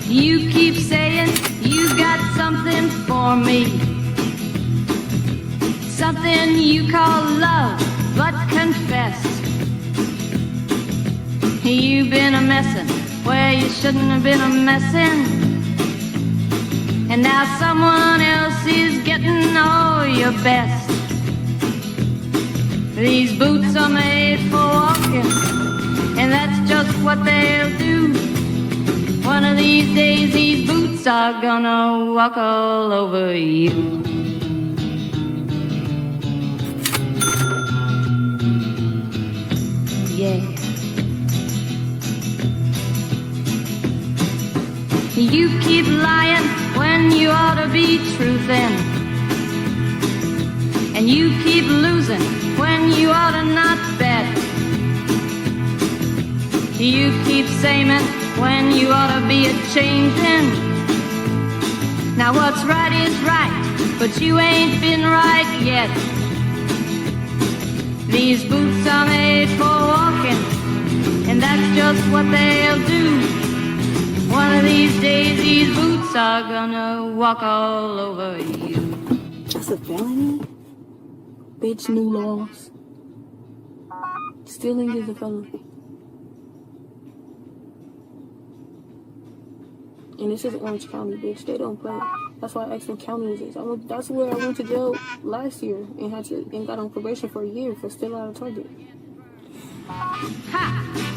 You keep saying you got something for me, something you call love, but confess you've been a messin' where you shouldn't have been a messin', and now someone else is getting all your best. These boots are made for walking, and that's just what they'll do. One of these days these boots are gonna walk all over you. Yeah. You keep lying when you ought to be truthin', and you keep losing when you ought to not bet. You keep saying when you ought to be a-changin'. Now what's right is right, but you ain't been right yet. These boots are made for walking, and that's just what they'll do. One of these days these boots are gonna walk all over you. That's a felony? Bitch, new laws. Stealing is a felony. And this is Orange County, bitch. They don't play. That's why I asked what county is this. That's where I went to jail last year and got on probation for a year for stealing out of Target. Ha!